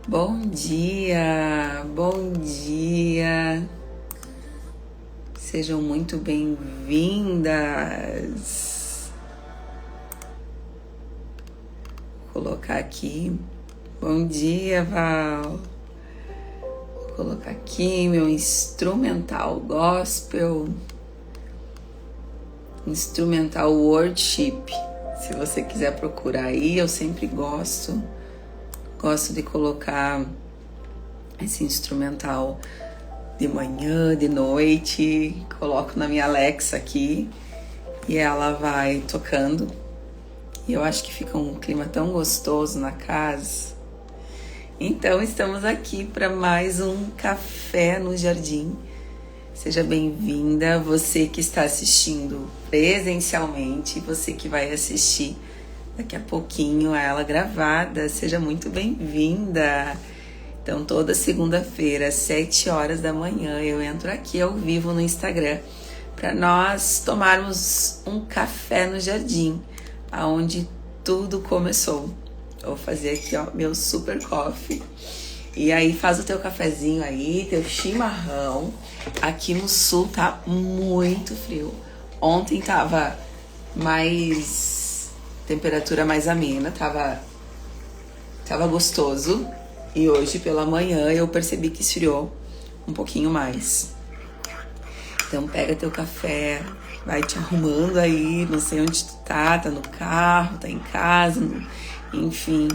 Bom dia, bom dia. Sejam muito bem-vindas. Vou colocar aqui. Bom dia, Val. Vou colocar aqui meu instrumental gospel, instrumental worship. Se você quiser procurar aí, eu sempre gosto de colocar esse instrumental de manhã, de noite. Coloco na minha Alexa aqui e ela vai tocando. E eu acho que fica um clima tão gostoso na casa. Então estamos aqui para mais um Café no Jardim. Seja bem-vinda, você que está assistindo presencialmente, você que vai assistir daqui a pouquinho a ela gravada, seja muito bem-vinda. Então toda segunda-feira, às 7 horas da manhã, eu entro aqui ao vivo no Instagram para nós tomarmos um café no jardim, aonde tudo começou. Eu vou fazer aqui, ó, meu super coffee. E aí faz o teu cafezinho aí, teu chimarrão. Aqui no sul tá muito frio. Ontem tava temperatura mais amena, tava gostoso. E hoje pela manhã eu percebi que esfriou um pouquinho mais. Então pega teu café, vai te arrumando aí, não sei onde tu tá no carro, tá em casa, enfim.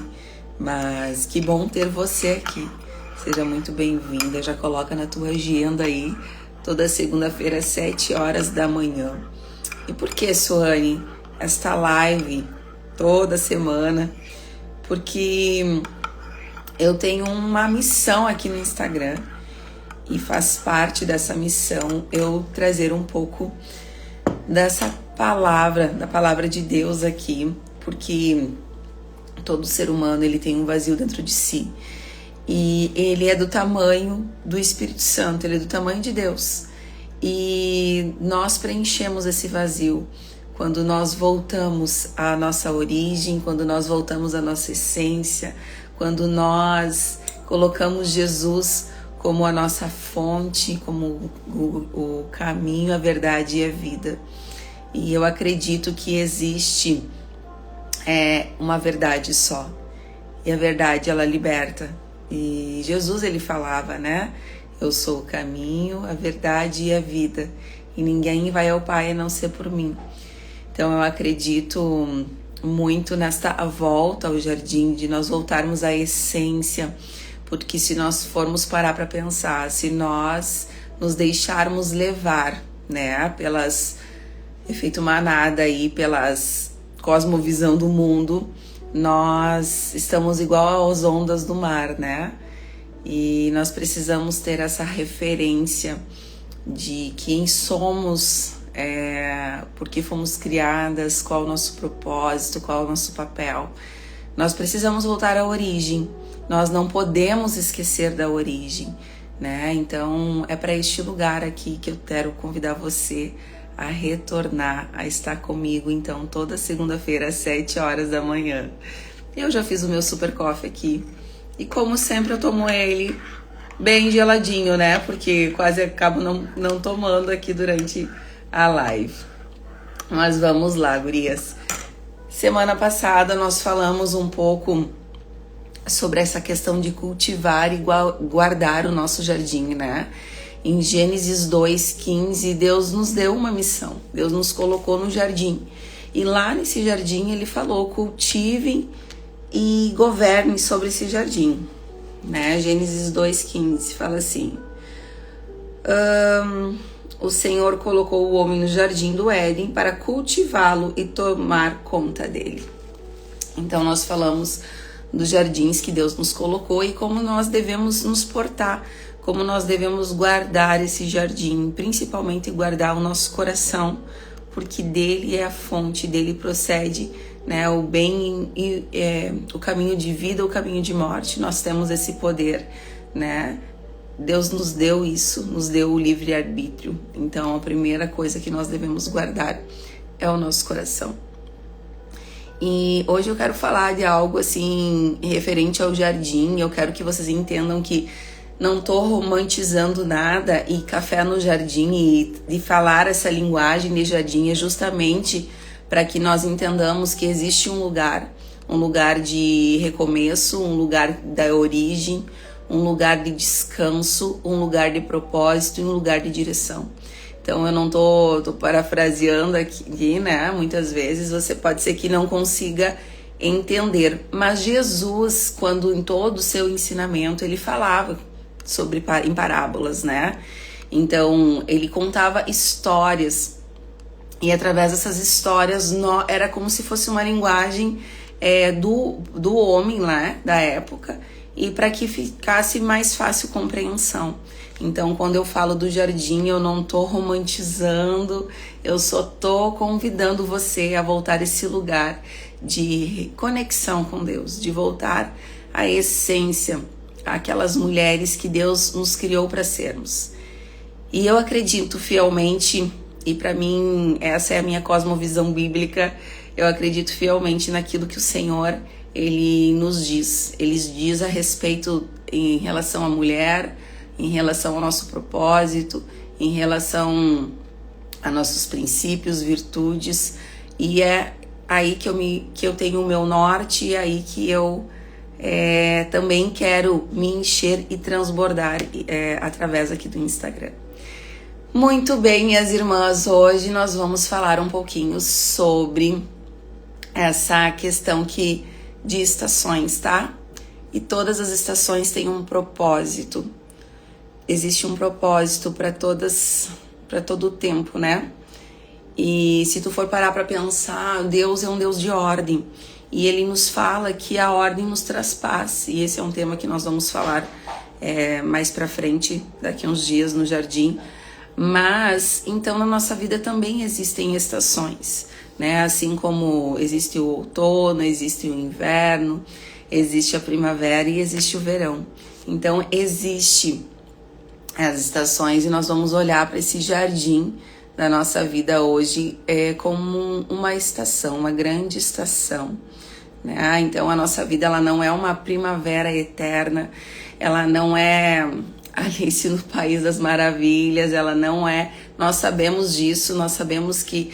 Mas que bom ter você aqui. Seja muito bem-vinda. Já coloca na tua agenda aí, toda segunda-feira às 7 horas da manhã. E por que, Suane, esta live toda semana? Porque eu tenho uma missão aqui no Instagram e faz parte dessa missão eu trazer um pouco dessa palavra, da palavra de Deus aqui, porque todo ser humano ele tem um vazio dentro de si e ele é do tamanho do Espírito Santo, ele é do tamanho de Deus, e nós preenchemos esse vazio quando nós voltamos à nossa origem, quando nós voltamos à nossa essência, quando nós colocamos Jesus como a nossa fonte, como o caminho, a verdade e a vida. E eu acredito que existe uma verdade só, e a verdade ela liberta. E Jesus ele falava, né? Eu sou o caminho, a verdade e a vida, e ninguém vai ao Pai a não ser por mim. Então eu acredito muito nesta volta ao jardim, de nós voltarmos à essência, porque se nós formos parar para pensar, se nós nos deixarmos levar, né, pelas efeito manada aí, pelas cosmovisão do mundo, nós estamos igual às ondas do mar, né? E nós precisamos ter essa referência de quem somos, porque fomos criadas, qual é o nosso propósito, qual é o nosso papel. Nós precisamos voltar à origem, nós não podemos esquecer da origem, né? Então é para este lugar aqui que eu quero convidar você a retornar, a estar comigo, então, toda segunda-feira às 7 horas da manhã. Eu já fiz o meu super coffee aqui, e como sempre eu tomo ele bem geladinho, né? Porque quase acabo não tomando aqui durante a live. Mas vamos lá, gurias. Semana passada nós falamos um pouco sobre essa questão de cultivar e guardar o nosso jardim, né? Em Gênesis 2:15, Deus nos deu uma missão. Deus nos colocou no jardim. E lá nesse jardim ele falou, cultivem e governem sobre esse jardim, né? Gênesis 2:15 fala assim, o Senhor colocou o homem no jardim do Éden para cultivá-lo e tomar conta dele. Então nós falamos dos jardins que Deus nos colocou e como nós devemos nos portar, como nós devemos guardar esse jardim, principalmente guardar o nosso coração, porque dele é a fonte, dele procede, né, o bem e o caminho de vida, o caminho de morte. Nós temos esse poder, né? Deus nos deu isso, nos deu o livre-arbítrio. Então a primeira coisa que nós devemos guardar é o nosso coração. E hoje eu quero falar de algo assim referente ao jardim. Eu quero que vocês entendam que não tô romantizando nada, e café no jardim e de falar essa linguagem de jardim é justamente para que nós entendamos que existe um lugar de recomeço, um lugar da origem, um lugar de descanso, um lugar de propósito e um lugar de direção. Então eu não tô parafraseando aqui, né? Muitas vezes você pode ser que não consiga entender, mas Jesus, quando em todo o seu ensinamento, ele falava em parábolas, né? Então ele contava histórias, e através dessas histórias era como se fosse uma linguagem do homem lá da época, e para que ficasse mais fácil compreensão. Então, quando eu falo do jardim, eu não tô romantizando, eu só tô convidando você a voltar a esse lugar de conexão com Deus, de voltar à essência, aquelas mulheres que Deus nos criou para sermos. E eu acredito fielmente, e para mim essa é a minha cosmovisão bíblica, eu acredito fielmente naquilo que o Senhor, ele nos diz. Ele diz a respeito em relação à mulher, em relação ao nosso propósito, em relação a nossos princípios, virtudes, e é aí que eu tenho o meu norte, e é aí que eu também quero me encher e transbordar através aqui do Instagram. Muito bem, minhas irmãs, hoje nós vamos falar um pouquinho sobre essa questão de estações, tá? E todas as estações têm um propósito. Existe um propósito para todo o tempo, né? E se tu for parar para pensar, Deus é um Deus de ordem. E Ele nos fala que a ordem nos traz paz. E esse é um tema que nós vamos falar mais para frente, daqui a uns dias no jardim. Mas, então, na nossa vida também existem estações, né? Assim como existe o outono, existe o inverno, existe a primavera e existe o verão. Então, existe as estações, e nós vamos olhar para esse jardim da nossa vida hoje como uma estação, uma grande estação, né? Então a nossa vida, ela não é uma primavera eterna, ela não é Alice no País das Maravilhas, ela não é, nós sabemos disso, nós sabemos que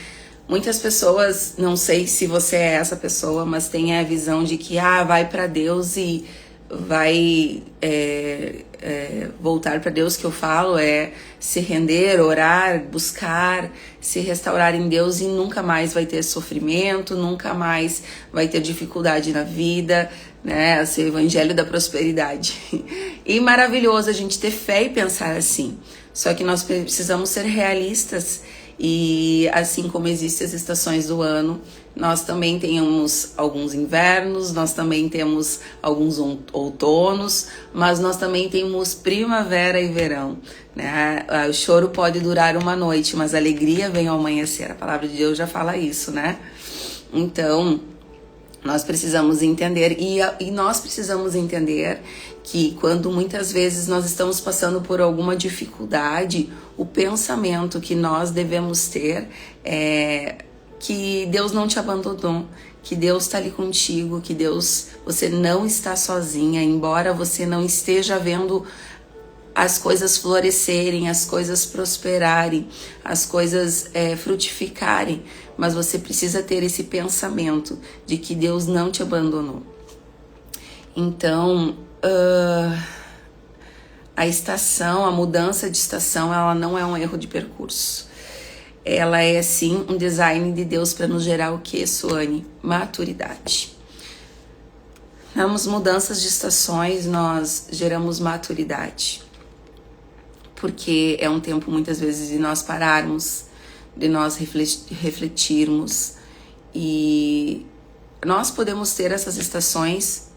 muitas pessoas, não sei se você é essa pessoa, mas tem a visão de que vai para Deus e vai voltar para Deus, que eu falo se render, orar, buscar, se restaurar em Deus, e nunca mais vai ter sofrimento, nunca mais vai ter dificuldade na vida, né? Esse evangelho da prosperidade. E maravilhoso a gente ter fé e pensar assim. Só que nós precisamos ser realistas, e assim como existem as estações do ano, nós também temos alguns invernos, nós também temos alguns outonos, mas nós também temos primavera e verão, né? O choro pode durar uma noite, mas a alegria vem ao amanhecer. A palavra de Deus já fala isso, né? Então, nós precisamos entender, e nós precisamos entender que quando muitas vezes nós estamos passando por alguma dificuldade, o pensamento que nós devemos ter é que Deus não te abandonou, que Deus está ali contigo, que você não está sozinha, embora você não esteja vendo as coisas florescerem, as coisas prosperarem, as coisas frutificarem, mas você precisa ter esse pensamento de que Deus não te abandonou. Então, a estação, a mudança de estação, ela não é um erro de percurso. Ela é sim um design de Deus para nos gerar o que, Suane? Maturidade. Nas mudanças de estações, nós geramos maturidade. Porque é um tempo, muitas vezes, de nós pararmos, de nós refletirmos. E nós podemos ter essas estações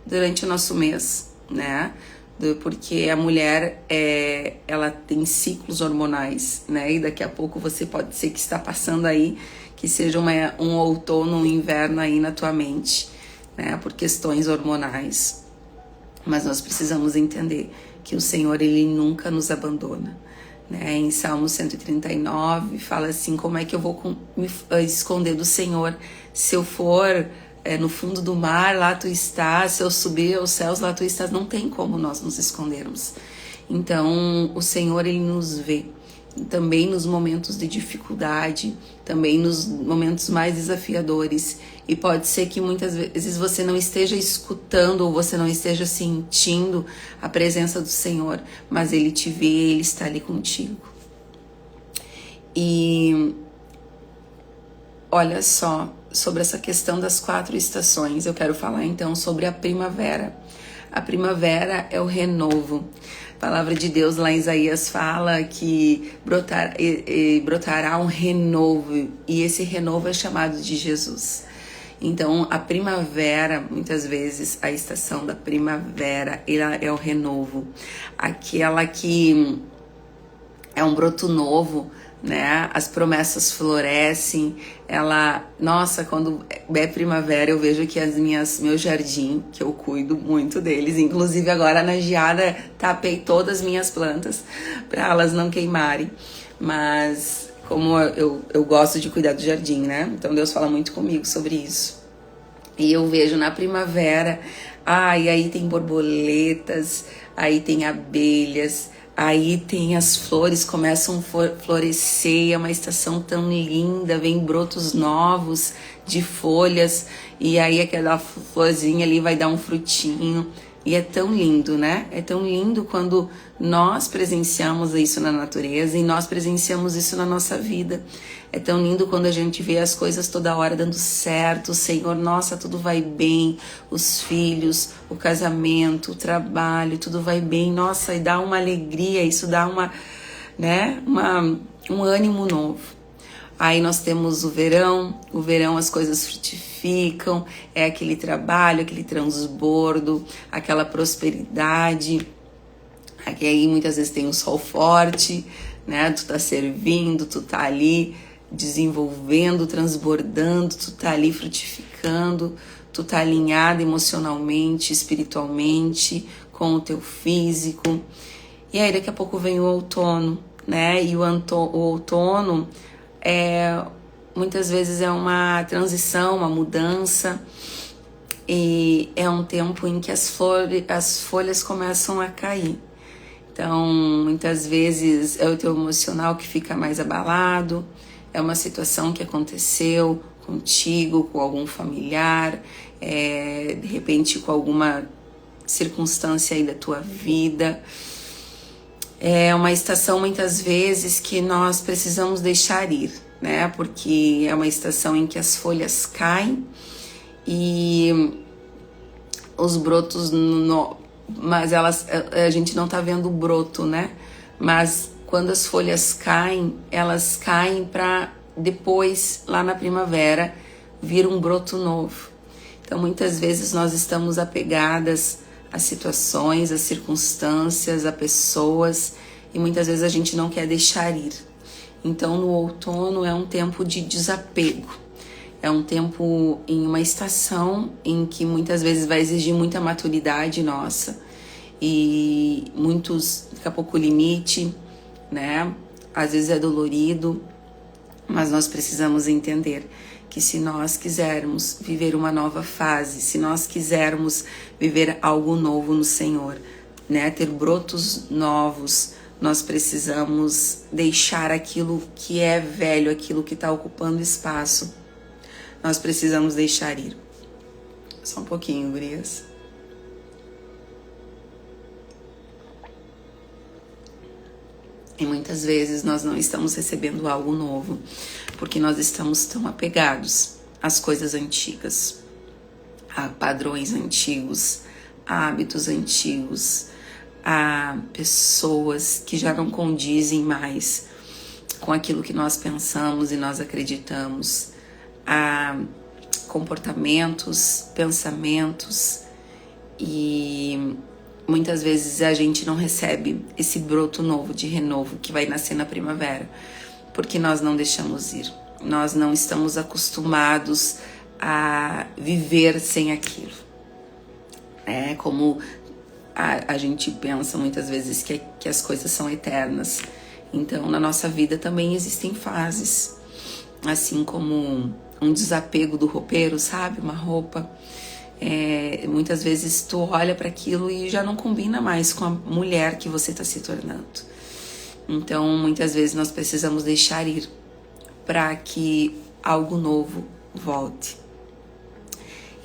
durante o nosso mês, né? Porque a mulher, ela tem ciclos hormonais, né? E daqui a pouco você pode ser que está passando aí, que seja um outono, um inverno aí na tua mente, né? Por questões hormonais. Mas nós precisamos entender que o Senhor, Ele nunca nos abandona, né? Em Salmo 139 fala assim: como é que eu vou me esconder do Senhor? Se eu for no fundo do mar, lá tu estás. Se eu subir aos céus, lá tu estás. Não tem como nós nos escondermos. Então o Senhor, ele nos vê também nos momentos de dificuldade, também nos momentos mais desafiadores. E pode ser que muitas vezes você não esteja escutando ou você não esteja sentindo a presença do Senhor, mas Ele te vê, Ele está ali contigo. E olha só, sobre essa questão das 4 estações, eu quero falar então sobre a primavera. A primavera é o renovo. A palavra de Deus lá em Isaías fala que brotará um renovo, e esse renovo é chamado de Jesus. Então a primavera, muitas vezes a estação da primavera, ela é o renovo, aquela que é um broto novo, né? As promessas florescem. Nossa, quando é primavera eu vejo que meu jardim, que eu cuido muito deles, inclusive agora na geada tapei todas as minhas plantas para elas não queimarem, mas como eu gosto de cuidar do jardim, né? Então Deus fala muito comigo sobre isso. E eu vejo na primavera, e aí tem borboletas, aí tem abelhas, aí tem as flores, começam a florescer, é uma estação tão linda, vem brotos novos de folhas, e aí aquela florzinha ali vai dar um frutinho, e é tão lindo, né? É tão lindo quando nós presenciamos isso na natureza e nós presenciamos isso na nossa vida. É tão lindo quando a gente vê as coisas toda hora dando certo, Senhor, nossa, tudo vai bem, os filhos, o casamento, o trabalho, tudo vai bem, nossa, e dá uma alegria, isso dá um ânimo novo. Aí nós temos o verão as coisas frutificam, é aquele trabalho, aquele transbordo, aquela prosperidade. Aqui aí muitas vezes tem um sol forte, né? Tu tá servindo, tu tá ali desenvolvendo, transbordando, tu tá ali frutificando, tu tá alinhado emocionalmente, espiritualmente, com o teu físico. E aí daqui a pouco vem o outono, né? E o outono muitas vezes é uma transição, uma mudança, e é um tempo em que as folhas começam a cair. Então, muitas vezes é o teu emocional que fica mais abalado, é uma situação que aconteceu contigo, com algum familiar, de repente com alguma circunstância aí da tua vida. É uma estação muitas vezes que nós precisamos deixar ir, né? Porque é uma estação em que as folhas caem e os brotos, mas a gente não tá vendo o broto, né? Mas quando as folhas caem, elas caem para depois, lá na primavera, vir um broto novo. Então muitas vezes nós estamos apegadas a situações, a circunstâncias, a pessoas, e muitas vezes a gente não quer deixar ir. Então no outono é um tempo de desapego, é um tempo em uma estação em que muitas vezes vai exigir muita maturidade nossa e daqui a pouco limite, né? Às vezes é dolorido, mas nós precisamos entender que se nós quisermos viver uma nova fase, se nós quisermos viver algo novo no Senhor, né, ter brotos novos, nós precisamos deixar aquilo que é velho, aquilo que está ocupando espaço. Nós precisamos deixar ir. Só um pouquinho, gurias. E muitas vezes nós não estamos recebendo algo novo, porque nós estamos tão apegados às coisas antigas, a padrões antigos, a hábitos antigos, a pessoas que já não condizem mais com aquilo que nós pensamos e nós acreditamos, a comportamentos, pensamentos, e muitas vezes a gente não recebe esse broto novo de renovo que vai nascer na primavera, porque nós não deixamos ir. Nós não estamos acostumados a viver sem aquilo. É como a gente pensa muitas vezes que as coisas são eternas. Então, na nossa vida também existem fases, assim como um desapego do roupeiro, sabe? Uma roupa. Muitas vezes tu olha para aquilo e já não combina mais com a mulher que você está se tornando. Então, muitas vezes nós precisamos deixar ir para que algo novo volte.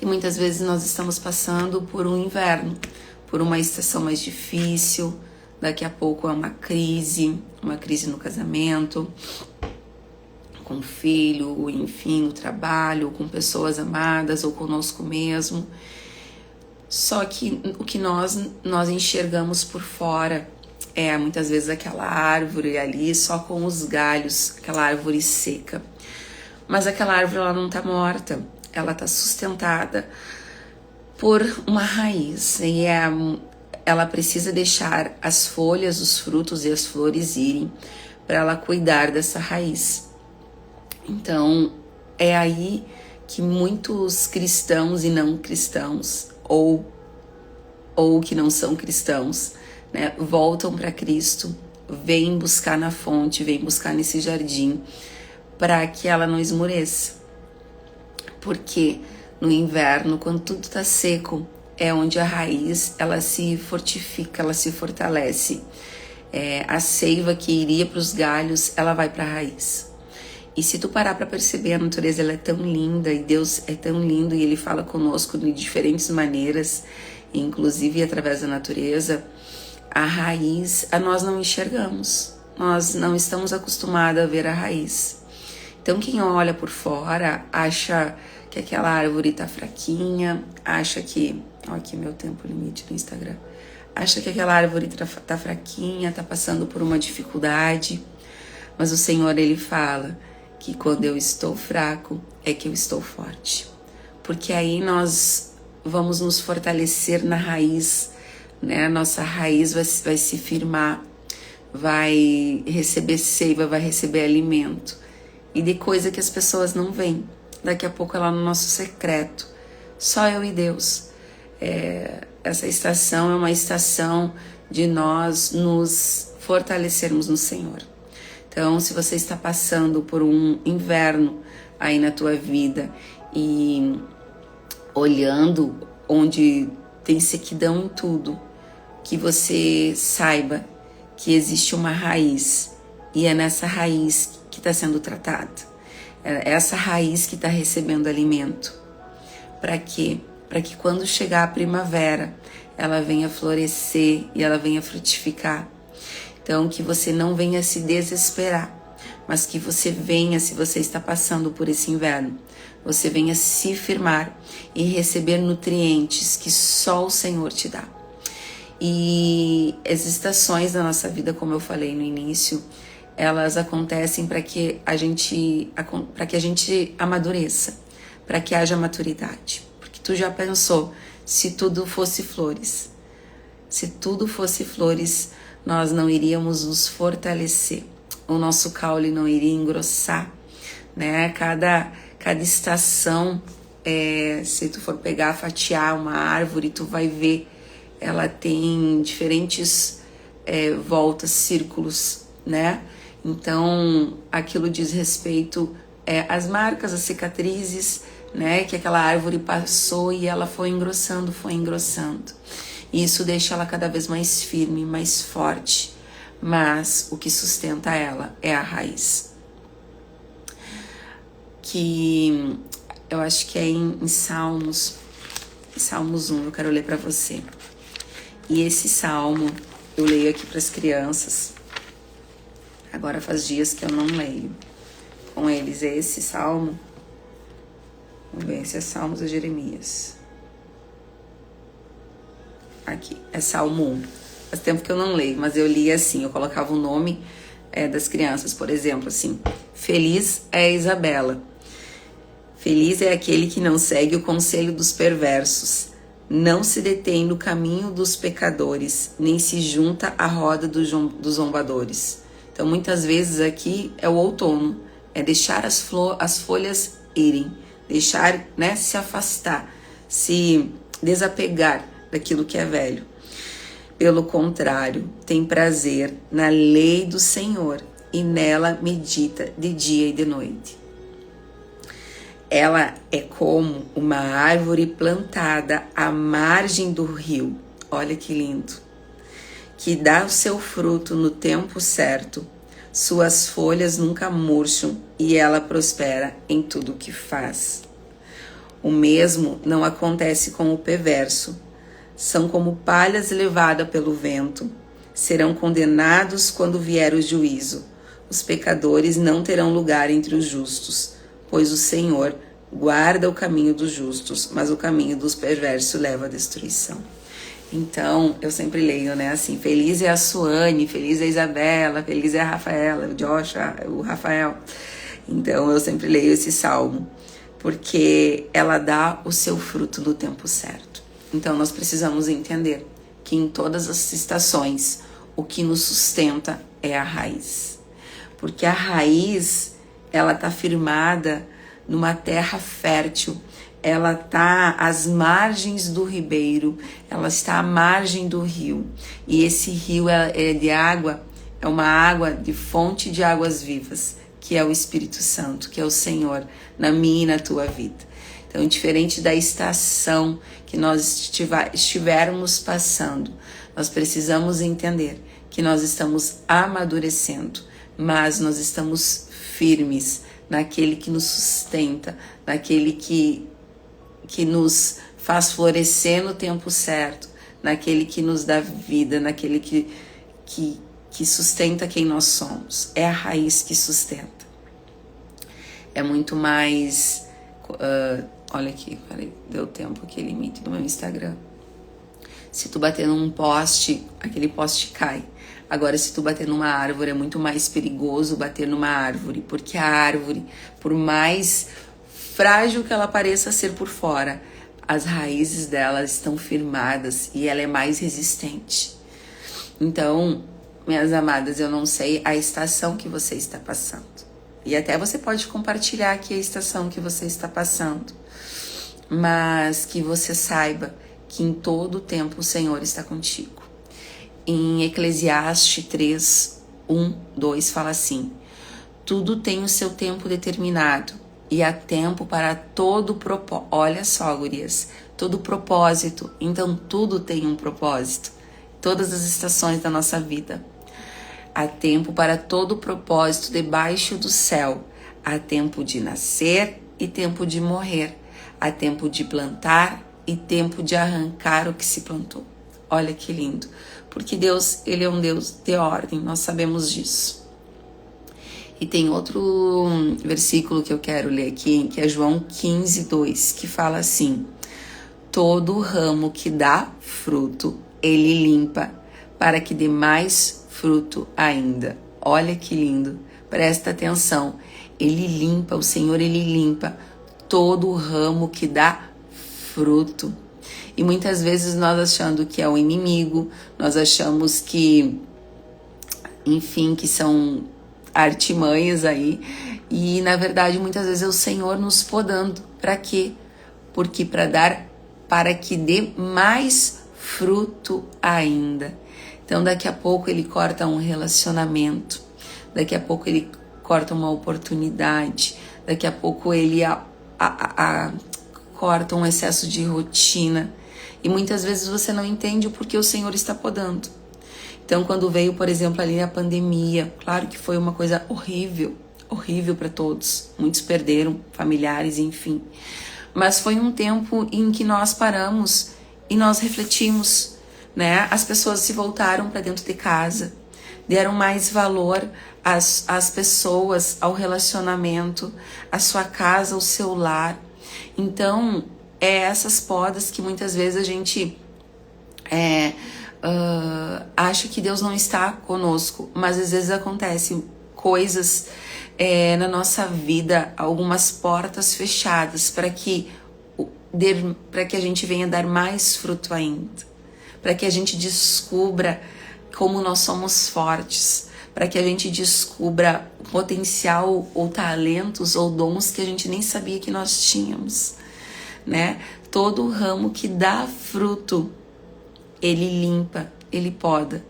E muitas vezes nós estamos passando por um inverno, por uma estação mais difícil. Daqui a pouco é uma crise no casamento, com o filho, enfim, no trabalho, com pessoas amadas ou conosco mesmo. Só que o que nós enxergamos por fora é muitas vezes aquela árvore ali só com os galhos, aquela árvore seca. Mas aquela árvore ela não está morta, ela está sustentada por uma raiz e ela precisa deixar as folhas, os frutos e as flores irem para ela cuidar dessa raiz. Então é aí que muitos cristãos e não cristãos ou que não são cristãos, né, voltam para Cristo, vêm buscar na fonte, vêm buscar nesse jardim para que ela não esmoreça. Porque no inverno, quando tudo está seco, é onde a raiz ela se fortifica, ela se fortalece. A seiva que iria para os galhos, ela vai para a raiz. E se tu parar para perceber, a natureza ela é tão linda e Deus é tão lindo e Ele fala conosco de diferentes maneiras, inclusive através da natureza. A raiz, nós não enxergamos, nós não estamos acostumados a ver a raiz. Então quem olha por fora acha que aquela árvore está fraquinha, acha que... Olha aqui meu tempo limite no Instagram. Acha que aquela árvore está fraquinha, está passando por uma dificuldade. Mas o Senhor, Ele fala que quando eu estou fraco, é que eu estou forte. Porque aí nós vamos nos fortalecer na raiz, né? Nossa raiz vai se firmar, vai receber seiva, vai receber alimento. E de coisa que as pessoas não veem. Daqui a pouco é lá no nosso secreto. Só eu e Deus. Essa estação é uma estação de nós nos fortalecermos no Senhor. Então, se você está passando por um inverno aí na tua vida e olhando onde tem sequidão em tudo, que você saiba que existe uma raiz e é nessa raiz que está sendo tratada. É essa raiz que está recebendo alimento. Para quê? Para que quando chegar a primavera, ela venha florescer e ela venha frutificar. Então, que você não venha se desesperar, mas que você venha, se você está passando por esse inverno, você venha se firmar e receber nutrientes que só o Senhor te dá. E as estações da nossa vida, como eu falei no início, elas acontecem para que a gente amadureça, para que haja maturidade. Porque tu já pensou, se tudo fosse flores, nós não iríamos nos fortalecer, o nosso caule não iria engrossar, né? Cada estação, se tu for pegar, fatiar uma árvore, tu vai ver, ela tem diferentes voltas, círculos, né? Então, aquilo diz respeito às marcas, às cicatrizes, né? Que aquela árvore passou e ela foi engrossando. E isso deixa ela cada vez mais firme, mais forte. Mas o que sustenta ela é a raiz. Que eu acho que é em Salmos 1, eu quero ler para você. E esse salmo eu leio aqui para as crianças. Agora faz dias que eu não leio com eles. Esse salmo, vamos ver se é Salmos ou Jeremias. Aqui, é Salmo 1. Faz tempo que eu não leio, mas eu li assim, eu colocava o nome das crianças, por exemplo, assim, feliz é a Isabela. Feliz é aquele que não segue o conselho dos perversos, não se detém no caminho dos pecadores, nem se junta à roda dos zombadores. Então, muitas vezes aqui é o outono, é deixar as folhas irem, deixar, né, se afastar, se desapegar daquilo que é velho. pelo contrário, tem prazer na lei do Senhor e nela medita de dia e de noite. Ela é como uma árvore plantada à margem do rio. Olha que lindo. Que dá o seu fruto no tempo certo. Suas folhas nunca murcham e ela prospera em tudo o que faz. O mesmo não acontece com o perverso. São como palhas levadas pelo vento. Serão condenados quando vier o juízo. Os pecadores não terão lugar entre os justos, pois o Senhor guarda o caminho dos justos, mas o caminho dos perversos leva à destruição. Então, eu sempre leio, né, assim, feliz é a Suane, feliz é a Isabela, feliz é a Rafaela, o Joshua, o Rafael. Então, eu sempre leio esse salmo, porque ela dá o seu fruto no tempo certo. Então, nós precisamos entender que em todas as estações, o que nos sustenta é a raiz. Porque a raiz, ela está firmada numa terra fértil, ela está às margens do ribeiro, ela está à margem do rio. E esse rio é de água, é uma água de fonte de águas vivas, que é o Espírito Santo, que é o Senhor na minha e na tua vida. Então, diferente da estação que nós estivermos passando, nós precisamos entender que nós estamos amadurecendo, mas nós estamos firmes naquele que nos sustenta, naquele que nos faz florescer no tempo certo, naquele que nos dá vida, naquele que sustenta quem nós somos. É a raiz que sustenta. É muito mais... olha aqui, peraí, deu tempo aqui, limite do meu Instagram. Se tu bater num poste, aquele poste cai. Agora, se tu bater numa árvore, é muito mais perigoso bater numa árvore, porque a árvore, por mais frágil que ela pareça ser por fora, as raízes dela estão firmadas e ela é mais resistente. Então, minhas amadas, eu não sei a estação que você está passando. E até você pode compartilhar aqui a estação que você está passando. Mas que você saiba que em todo o tempo o Senhor está contigo. Em Eclesiastes 3, 1, 2 fala assim: tudo tem o seu tempo determinado e há tempo para todo propósito. Olha só, gurias, todo propósito. Então tudo tem um propósito. Todas as estações da nossa vida. Há tempo para todo propósito debaixo do céu. Há tempo de nascer e tempo de morrer. Há tempo de plantar e tempo de arrancar o que se plantou. Olha que lindo. Porque Deus, Ele é um Deus de ordem, nós sabemos disso. E tem outro versículo que eu quero ler aqui, que é João 15, 2, que fala assim: todo ramo que dá fruto, Ele limpa, para que dê mais fruto ainda. Olha que lindo, presta atenção. Ele limpa, o Senhor, Ele limpa todo ramo que dá fruto. E muitas vezes nós achando que é o inimigo, nós achamos que, enfim, que são artimanhas aí. E na verdade muitas vezes é o Senhor nos podando. Para quê? Porque para que dê mais fruto ainda. Então daqui a pouco Ele corta um relacionamento, daqui a pouco Ele corta uma oportunidade, daqui a pouco Ele corta um excesso de rotina. E muitas vezes você não entende o porquê o Senhor está podando. Então, quando veio, por exemplo, ali a pandemia, claro que foi uma coisa horrível, horrível para todos. Muitos perderam familiares, enfim. Mas foi um tempo em que nós paramos e nós refletimos, né? As pessoas se voltaram para dentro de casa, deram mais valor às pessoas, ao relacionamento, à sua casa, ao seu lar. Então, é essas podas que muitas vezes a gente acha que Deus não está conosco, mas às vezes acontecem coisas na nossa vida, algumas portas fechadas para que a gente venha dar mais fruto ainda, para que a gente descubra como nós somos fortes, para que a gente descubra o potencial ou talentos ou dons que a gente nem sabia que nós tínhamos, né? Todo ramo que dá fruto, Ele limpa Ele poda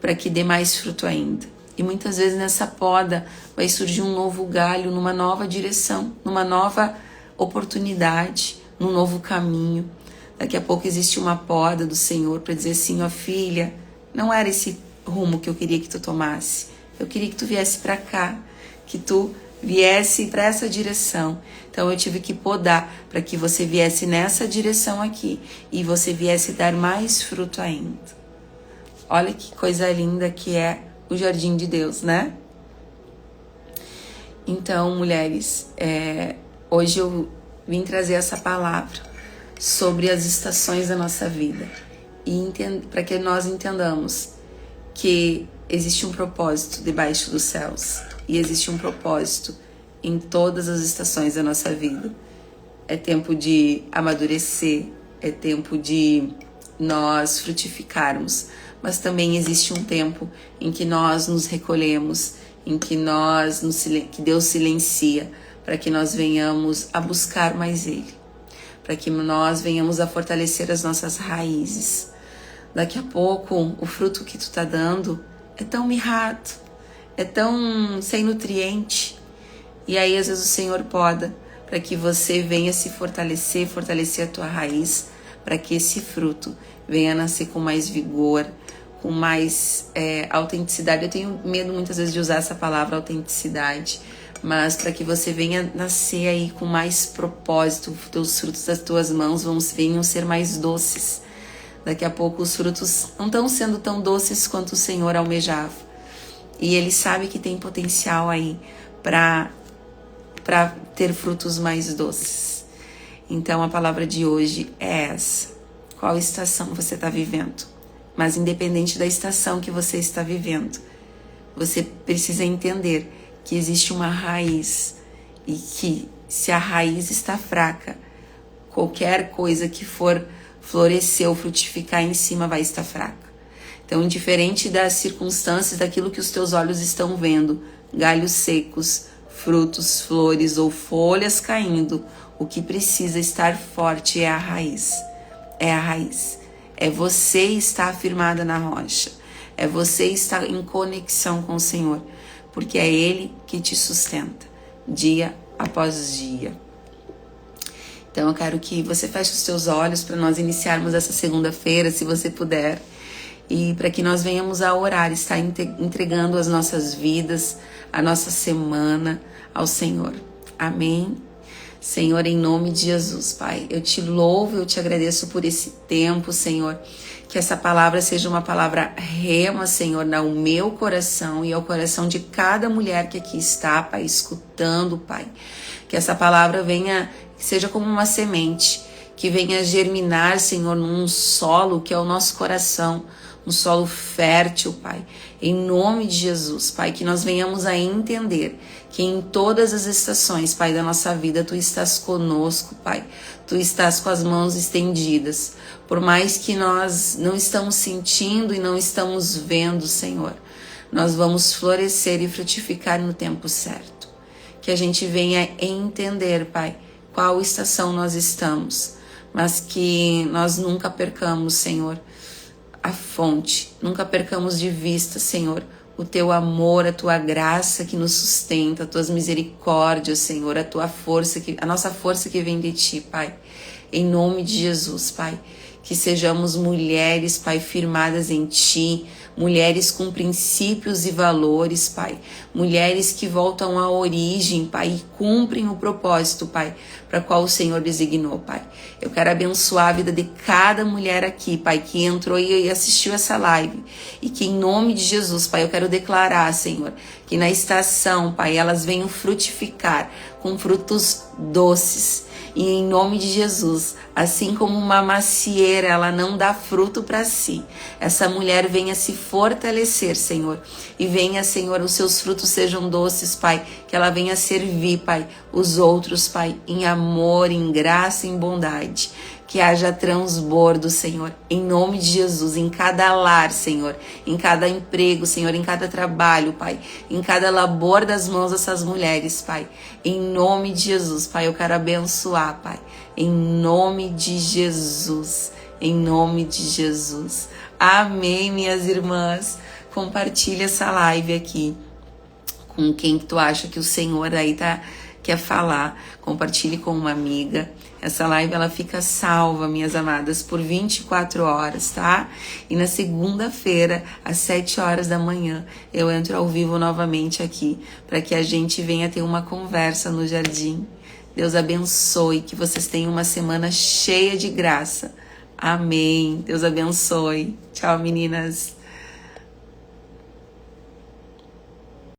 para que dê mais fruto ainda. E muitas vezes nessa poda vai surgir um novo galho, numa nova direção, numa nova oportunidade, num novo caminho. Daqui a pouco existe uma poda do Senhor para dizer assim, ó filha, não era esse rumo que eu queria que tu tomasse. Eu queria que tu viesse para cá, que tu viesse para essa direção. Então eu tive que podar para que você viesse nessa direção aqui e você viesse dar mais fruto ainda. Olha que coisa linda que é o jardim de Deus, né? Então, mulheres, hoje eu vim trazer essa palavra sobre as estações da nossa vida e para que nós entendamos que existe um propósito debaixo dos céus e existe um propósito em todas as estações da nossa vida. É tempo de amadurecer, é tempo de nós frutificarmos, mas também existe um tempo em que nós nos recolhemos, em que que Deus silencia para que nós venhamos a buscar mais Ele, para que nós venhamos a fortalecer as nossas raízes. Daqui a pouco, o fruto que tu tá dando é tão mirrado, é tão sem nutriente. E aí, às vezes, o Senhor poda para que você venha se fortalecer a tua raiz, para que esse fruto venha nascer com mais vigor, com mais autenticidade. Eu tenho medo muitas vezes de usar essa palavra autenticidade, mas para que você venha nascer aí com mais propósito, os frutos das tuas mãos venham ser mais doces. Daqui a pouco os frutos não estão sendo tão doces quanto o Senhor almejava. E Ele sabe que tem potencial aí para ter frutos mais doces. Então a palavra de hoje é essa. Qual estação você está vivendo? Mas independente da estação que você está vivendo, você precisa entender que existe uma raiz e que se a raiz está fraca, qualquer coisa que for florescer ou frutificar em cima vai estar fraca. Então, indiferente das circunstâncias, daquilo que os teus olhos estão vendo, galhos secos, frutos, flores ou folhas caindo, o que precisa estar forte é a raiz. É a raiz. É você estar afirmada na rocha. É você estar em conexão com o Senhor. Porque é Ele que te sustenta, dia após dia. Então eu quero que você feche os seus olhos para nós iniciarmos essa segunda-feira, se você puder. E para que nós venhamos a orar, estar entregando as nossas vidas, a nossa semana ao Senhor. Amém? Senhor, em nome de Jesus, Pai, eu te louvo, eu te agradeço por esse tempo, Senhor. Que essa palavra seja uma palavra rema, Senhor, ao meu coração e ao coração de cada mulher que aqui está, Pai, escutando, Pai. Que essa palavra venha, seja como uma semente, que venha germinar, Senhor, num solo que é o nosso coração, um solo fértil, Pai. Em nome de Jesus, Pai, que nós venhamos a entender que em todas as estações, Pai, da nossa vida, Tu estás conosco, Pai. Tu estás com as mãos estendidas. Por mais que nós não estamos sentindo e não estamos vendo, Senhor, nós vamos florescer e frutificar no tempo certo. Que a gente venha entender, Pai, qual estação nós estamos, mas que nós nunca percamos, Senhor, a fonte, nunca percamos de vista, Senhor, o Teu amor, a Tua graça que nos sustenta, as Tuas misericórdias, Senhor, a Tua força, a nossa força que vem de Ti, Pai. Em nome de Jesus, Pai, que sejamos mulheres, Pai, firmadas em Ti, mulheres com princípios e valores, Pai, mulheres que voltam à origem, Pai, e cumprem o propósito, Pai, para qual o Senhor designou, Pai. Eu quero abençoar a vida de cada mulher aqui, Pai, que entrou e assistiu essa live, e que em nome de Jesus, Pai, eu quero declarar, Senhor, que na estação, Pai, elas venham frutificar com frutos doces. E em nome de Jesus, assim como uma macieira, ela não dá fruto para si, essa mulher venha se fortalecer, Senhor. E venha, Senhor, os seus frutos sejam doces, Pai. Que ela venha servir, Pai, os outros, Pai, em amor, em graça, em bondade. Que haja transbordo, Senhor, em nome de Jesus, em cada lar, Senhor, em cada emprego, Senhor, em cada trabalho, Pai, em cada labor das mãos dessas mulheres, Pai, em nome de Jesus, Pai, eu quero abençoar, Pai, em nome de Jesus, em nome de Jesus. Amém, minhas irmãs. Compartilha essa live aqui com quem tu acha que o Senhor aí quer falar. Compartilhe com uma amiga. Essa live ela fica salva, minhas amadas, por 24 horas, tá? E na segunda-feira, às 7 horas da manhã, eu entro ao vivo novamente aqui, para que a gente venha ter uma conversa no jardim. Deus abençoe, que vocês tenham uma semana cheia de graça. Amém. Deus abençoe. Tchau, meninas.